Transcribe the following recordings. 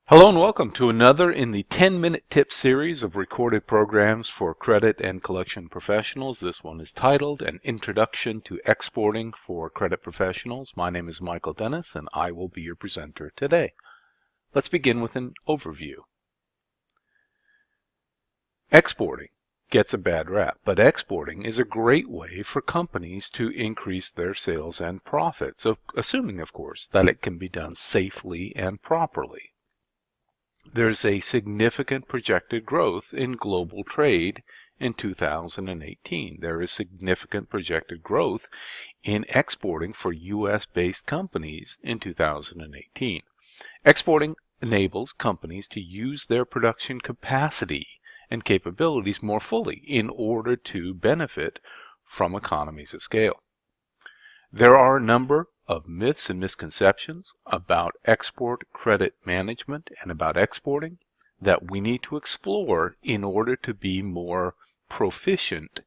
Hello and welcome to another in the 10-minute tip series of recorded programs for credit and collection professionals. This one is titled An Introduction to Exporting for Credit Professionals. My name is Michael Dennis and I will be your presenter today. Let's begin with an overview. Exporting gets a bad rap, but exporting is a great way for companies to increase their sales and profits, assuming, of course, that it can be done safely and properly. There's a significant projected growth in global trade in 2018. There is significant projected growth in exporting for U.S.-based companies in 2018. Exporting enables companies to use their production capacity and capabilities more fully in order to benefit from economies of scale. There are a number of myths and misconceptions about export credit management and about exporting that we need to explore in order to be more proficient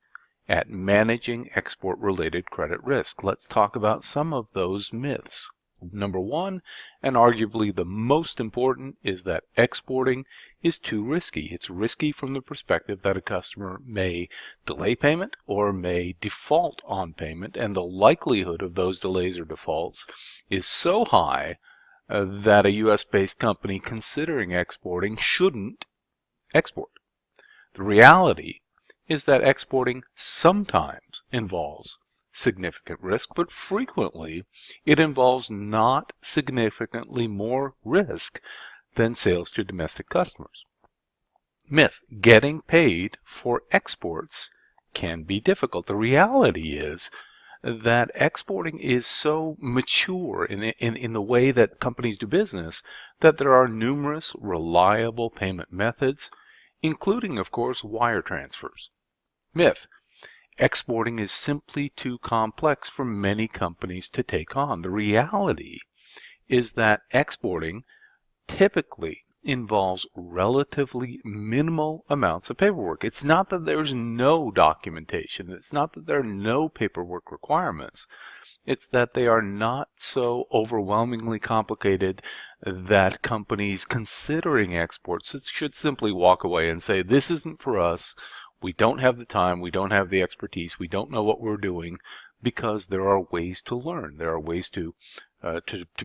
at managing export-related credit risk. Let's talk about some of those myths. Number one, and arguably the most important, is that exporting is too risky. It's risky from the perspective that a customer may delay payment or may default on payment, and the likelihood of those delays or defaults is so high that a U.S.-based company considering exporting shouldn't export. The reality is that exporting sometimes involves significant risk, but frequently it involves not significantly more risk than sales to domestic customers. Myth: getting paid for exports can be difficult. The reality is that exporting is so mature in the way that companies do business that there are numerous reliable payment methods, including, of course, wire transfers. Myth: exporting is simply too complex for many companies to take on. The reality is that exporting typically involves relatively minimal amounts of paperwork. It's not that there's no documentation. It's not that there are no paperwork requirements. It's that they are not so overwhelmingly complicated that companies considering exports should simply walk away and say, this isn't for us. We don't have the time, we don't have the expertise, we don't know what we're doing, because there are ways to learn. There are ways to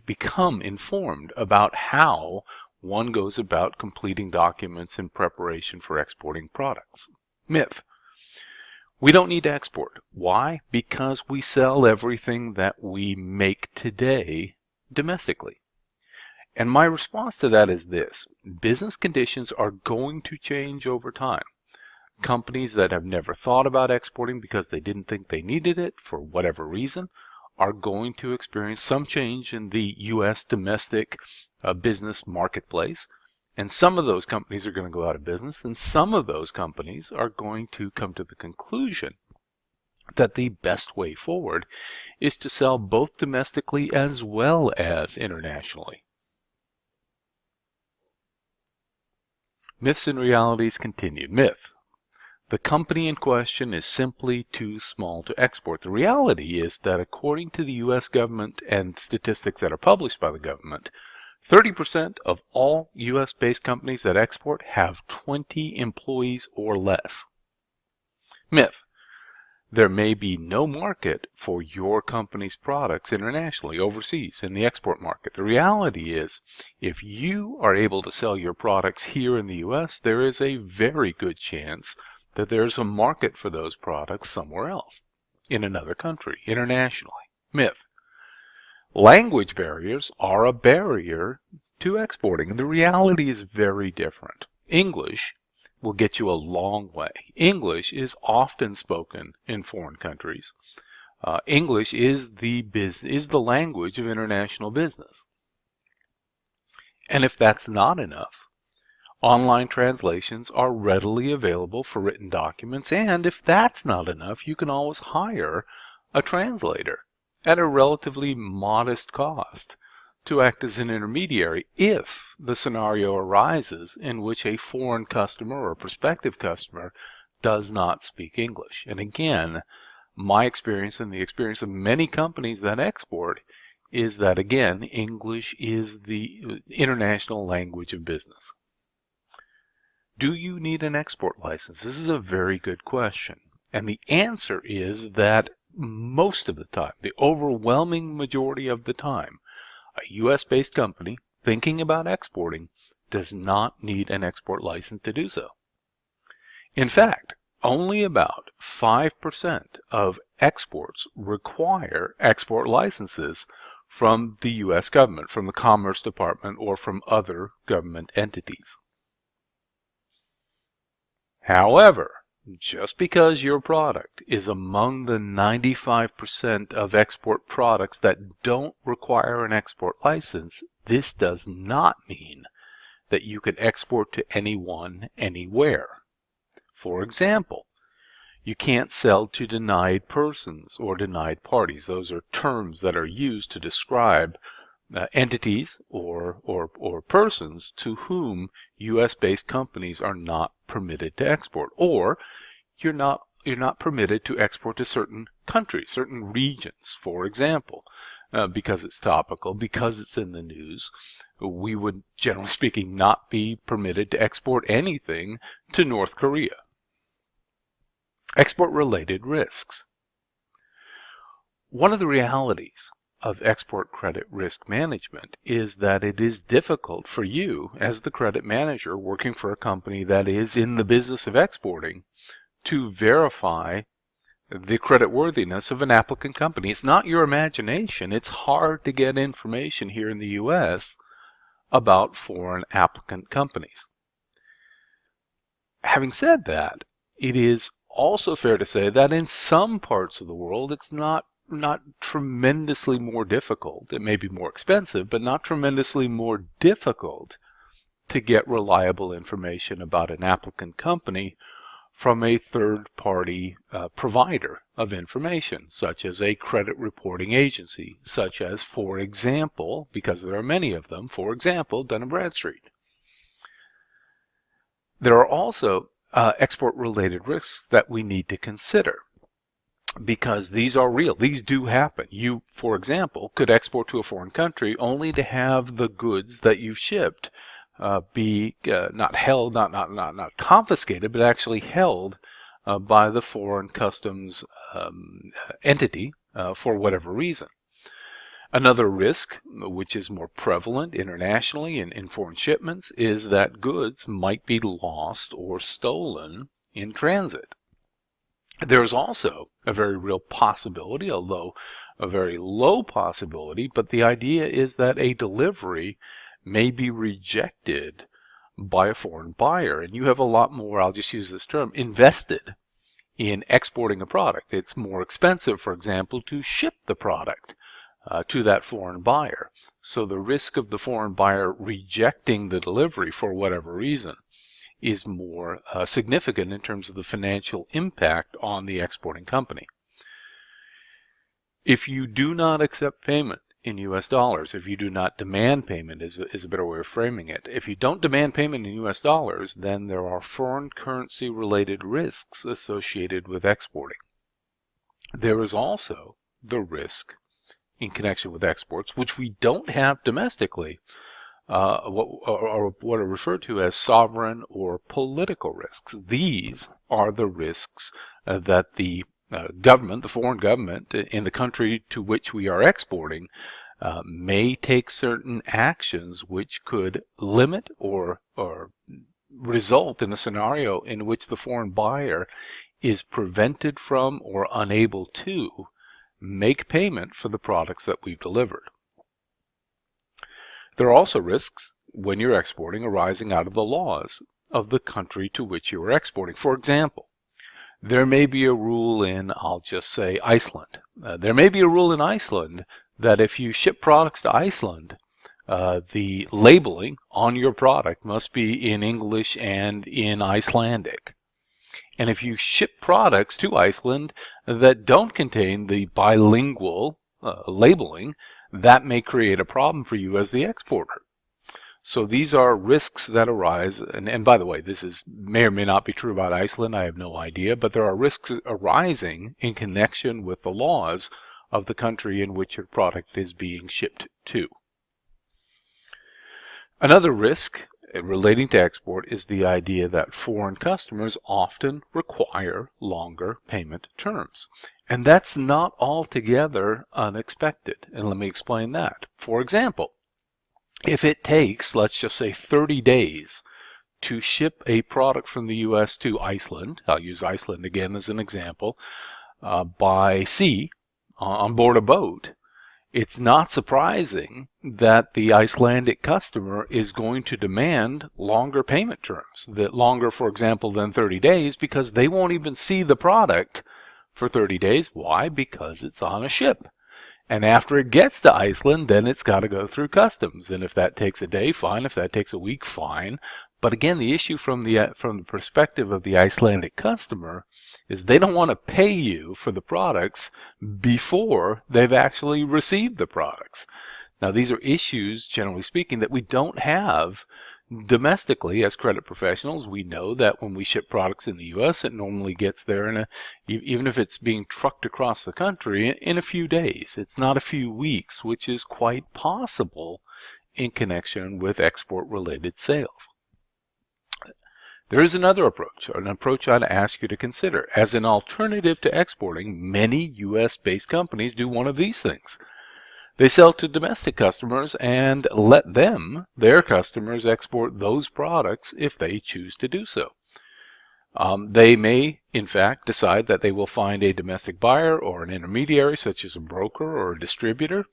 become informed about how one goes about completing documents in preparation for exporting products. Myth: we don't need to export. Why? Because we sell everything that we make today domestically. And my response to that is this: business conditions are going to change over time. Companies that have never thought about exporting because they didn't think they needed it for whatever reason are going to experience some change in the U.S. domestic business marketplace. And some of those companies are going to go out of business, and some of those companies are going to come to the conclusion that the best way forward is to sell both domestically as well as internationally. Myths and realities continued. Myth: the company in question is simply too small to export. The reality is that according to the U.S. government and statistics that are published by the government, 30% of all U.S.-based companies that export have 20 employees or less. Myth: there may be no market for your company's products internationally, overseas, in the export market. The reality is, if you are able to sell your products here in the U.S., there is a very good chance that there's a market for those products somewhere else, in another country, internationally. Myth: language barriers are a barrier to exporting, and the reality is very different. English will get you a long way. English is often spoken in foreign countries. English is the language of international business. And if that's not enough, online translations are readily available for written documents, and if that's not enough, you can always hire a translator at a relatively modest cost to act as an intermediary if the scenario arises in which a foreign customer or prospective customer does not speak English. And again, my experience and the experience of many companies that export is that, again, English is the international language of business. Do you need an export license? This is a very good question. And the answer is that most of the time, the overwhelming majority of the time, a U.S.-based company thinking about exporting does not need an export license to do so. In fact, only about 5% of exports require export licenses from the U.S. government, from the Commerce Department, or from other government entities. However, just because your product is among the 95% of export products that don't require an export license, this does not mean that you can export to anyone, anywhere. For example, you can't sell to denied persons or denied parties. Those are terms that are used to describe entities or persons to whom U.S.-based companies are not permitted to export, or you're not permitted to export to certain countries, certain regions. For example, because it's topical, because it's in the news, we would, generally speaking, not be permitted to export anything to North Korea. Export-related risks. One of the realities of export credit risk management is that it is difficult for you, as the credit manager working for a company that is in the business of exporting, to verify the creditworthiness of an applicant company. It's not your imagination. It's hard to get information here in the U.S. about foreign applicant companies. Having said that, it is also fair to say that in some parts of the world it's not tremendously more difficult. It may be more expensive, but not tremendously more difficult to get reliable information about an applicant company from a third-party provider of information, such as a credit reporting agency, such as, for example, because there are many of them, for example, Dun & Bradstreet. There are also export-related risks that we need to consider, because these are real. These do happen. You, for example, could export to a foreign country only to have the goods that you've shipped be not held, not confiscated, but actually held by the foreign customs entity for whatever reason. Another risk, which is more prevalent internationally in foreign shipments, is that goods might be lost or stolen in transit. There is also a very real possibility, although a very low possibility, but the idea is that a delivery may be rejected by a foreign buyer, and you have a lot more, I'll just use this term, invested in exporting a product. It's more expensive, for example, to ship the product to that foreign buyer. So the risk of the foreign buyer rejecting the delivery for whatever reason is more significant in terms of the financial impact on the exporting company. If you do not accept payment in U.S. dollars, if you do not demand payment is a better way of framing it. If you don't demand payment in U.S. dollars, then there are foreign currency related risks associated with exporting. There is also the risk in connection with exports, which we don't have domestically, what are referred to as sovereign or political risks. These are the risks that the government, the foreign government in the country to which we are exporting, may take certain actions which could limit or result in a scenario in which the foreign buyer is prevented from or unable to make payment for the products that we've delivered. There are also risks when you're exporting arising out of the laws of the country to which you are exporting. For example, there may be a rule in, I'll just say, Iceland. There may be a rule in Iceland that if you ship products to Iceland, the labeling on your product must be in English and in Icelandic. And if you ship products to Iceland that don't contain the bilingual labeling, that may create a problem for you as the exporter. So these are risks that arise, and by the way, this may or may not be true about Iceland, I have no idea, but there are risks arising in connection with the laws of the country in which your product is being shipped to. Another risk relating to export is the idea that foreign customers often require longer payment terms. And that's not altogether unexpected. And let me explain that. For example, if it takes, let's just say 30 days to ship a product from the U.S. to Iceland, I'll use Iceland again as an example, by sea on board a boat, it's not surprising that the Icelandic customer is going to demand longer payment terms, that longer, for example, than 30 days, because they won't even see the product for 30 days. Why? Because it's on a ship. And after it gets to Iceland, then it's got to go through customs. And if that takes a day, fine. If that takes a week, fine. But again, the issue from the perspective of the Icelandic customer is they don't want to pay you for the products before they've actually received the products. Now, these are issues, generally speaking, that we don't have domestically as credit professionals. We know that when we ship products in the U.S., it normally gets there even if it's being trucked across the country, in a few days. It's not a few weeks, which is quite possible in connection with export-related sales. There is another approach, or an approach I'd ask you to consider. As an alternative to exporting, many U.S.-based companies do one of these things. They sell to domestic customers and let them, their customers, export those products if they choose to do so. They may, in fact, decide that they will find a domestic buyer or an intermediary, such as a broker or a distributor,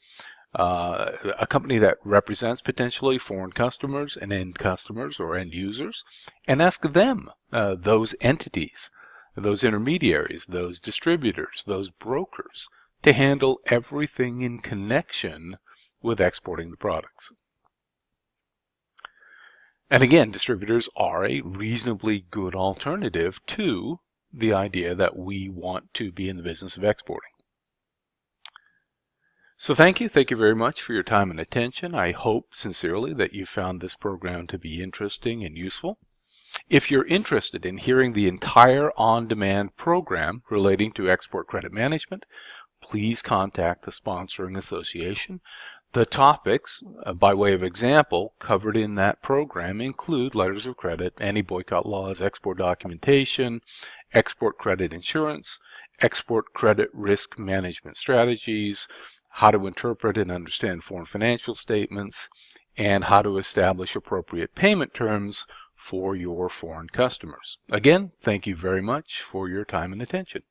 a company that represents potentially foreign customers and end customers or end users, and ask them, those entities, those intermediaries, those distributors, those brokers, to handle everything in connection with exporting the products. And again, distributors are a reasonably good alternative to the idea that we want to be in the business of exporting. So thank you very much for your time and attention. I hope sincerely that you found this program to be interesting and useful. If you're interested in hearing the entire on-demand program relating to export credit management, please contact the sponsoring association. The topics, by way of example, covered in that program include letters of credit, anti-boycott laws, export documentation, export credit insurance, export credit risk management strategies, how to interpret and understand foreign financial statements, and how to establish appropriate payment terms for your foreign customers. Again, thank you very much for your time and attention.